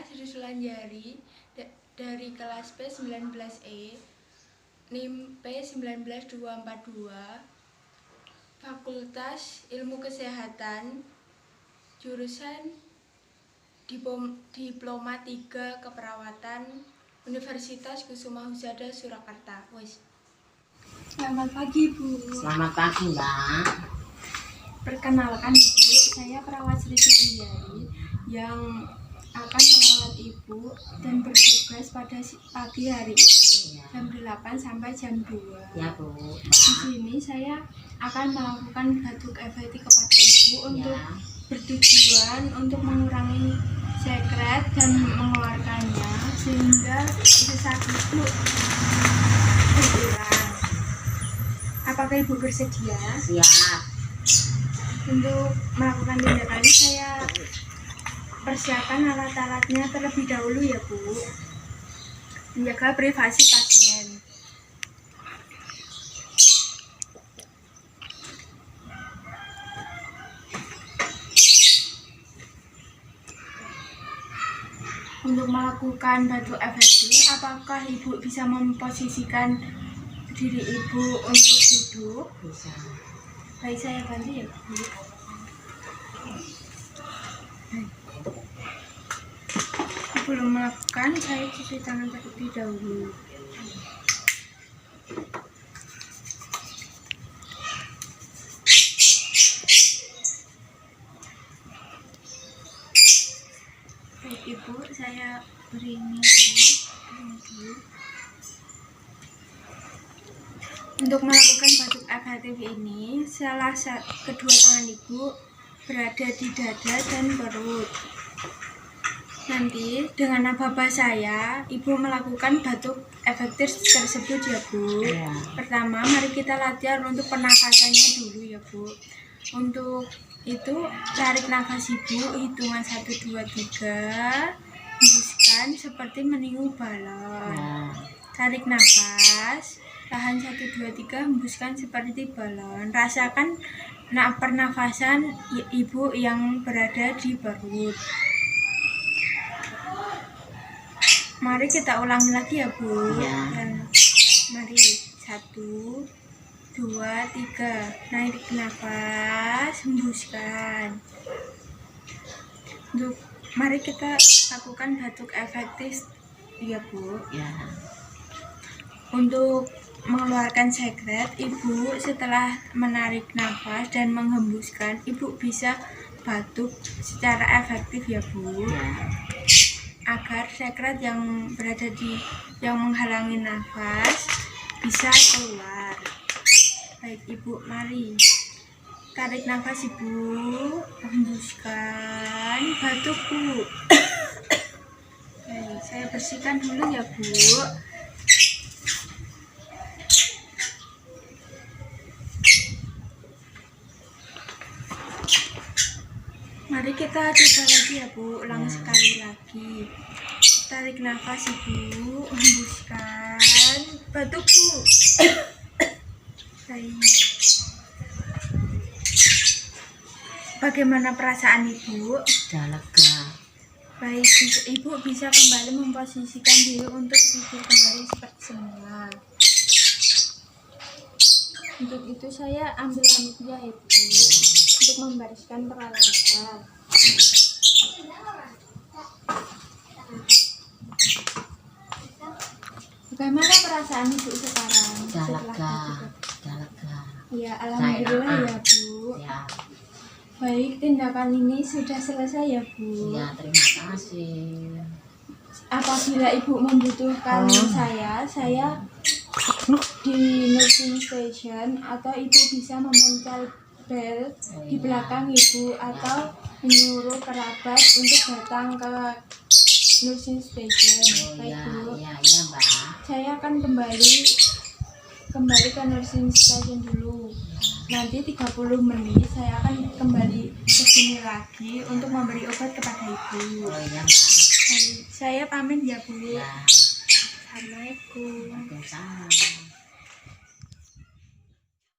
Sri Sulanjari dari kelas P19E, NIM P19242, Fakultas Ilmu Kesehatan, jurusan Diploma 3 Keperawatan, Universitas Kusuma Husada Surakarta. Selamat pagi, Bu. Selamat pagi, Mbak. Perkenalkan, Ibu, saya perawat Sri Sulanjari yang akan merawat Ibu dan bertugas pada pagi hari ini, jam 8 sampai jam 2. Ya, Bu. Mbak. Di sini saya akan melakukan batuk efektif kepada Ibu untuk bertujuan untuk mengurangi sekret dan mengeluarkannya sehingga sesak Ibu berkurang. Apakah Ibu bersedia? Siap. Untuk melakukan tindakan ini saya persiapkan alat-alatnya terlebih dahulu ya, Bu. Menjaga privasi pasien. Untuk melakukan batuk efektif, apakah Ibu bisa memposisikan diri Ibu untuk duduk? Bisa. Baik, saya bantu ya, Bu. Sebelum melakukan, saya cuci tangan terlebih dahulu. Baik, Ibu, saya beri ini dulu. Untuk melakukan batuk efektif ini, kedua tangan Ibu berada di dada dan perut. Nanti dengan nafas saya, Ibu melakukan batuk efektif tersebut ya, Bu. Ya. Pertama, mari kita latihan untuk pernafasannya dulu ya, Bu. Untuk itu, tarik nafas Ibu, hitungan 1, 2, 3. Hembuskan seperti meniup balon. Ya. Tarik nafas, tahan 1, 2, 3, hembuskan seperti balon. Rasakan pernafasan Ibu yang berada di perut. Mari kita ulangi lagi ya, Bu. Ya. Mari 1, 2, 3. Naik nafas, hembuskan. Mari kita lakukan batuk efektif ya, Bu. Ya. Untuk mengeluarkan sekret, Ibu setelah menarik nafas dan menghembuskan, Ibu bisa batuk secara efektif ya, Bu. Ya. Agar sekret yang berada yang menghalangi nafas bisa keluar. Baik, Ibu, mari tarik nafas Ibu, hembuskan, batuk, Bu. Baik, saya bersihkan dulu ya, Bu. Mari kita coba lagi ya, Bu. Ulang sekali lagi. Tarik nafas Ibu, hembuskan, batuk, Bu. Baik. Bagaimana perasaan Ibu? Sudah lega. Baik, Ibu bisa kembali memposisikan diri untuk duduk kembali seperti semula. Untuk itu saya ambil panitia Ibu untuk membariskan peralatan. Bagaimana perasaan Ibu sekarang? Sudah lega. Sudah lega. Ya, alhamdulillah ya, Bu. Ya. Baik, tindakan ini sudah selesai ya, Bu. Ya, terima kasih. Apabila Ibu membutuhkan saya di nursing station, atau Ibu bisa memencet bel di belakang Ibu atau menyuruh kerabat untuk datang ke nursing station. Baik, Bu. Ya, Mbak. Saya akan kembali ke nursing station dulu. Nanti 30 menit saya akan kembali ke sini lagi untuk memberi obat kepada Ibu. Ya, Mbak. Saya pamit ya, Bu. Ya. Assalamualaikum. Waalaikumsalam.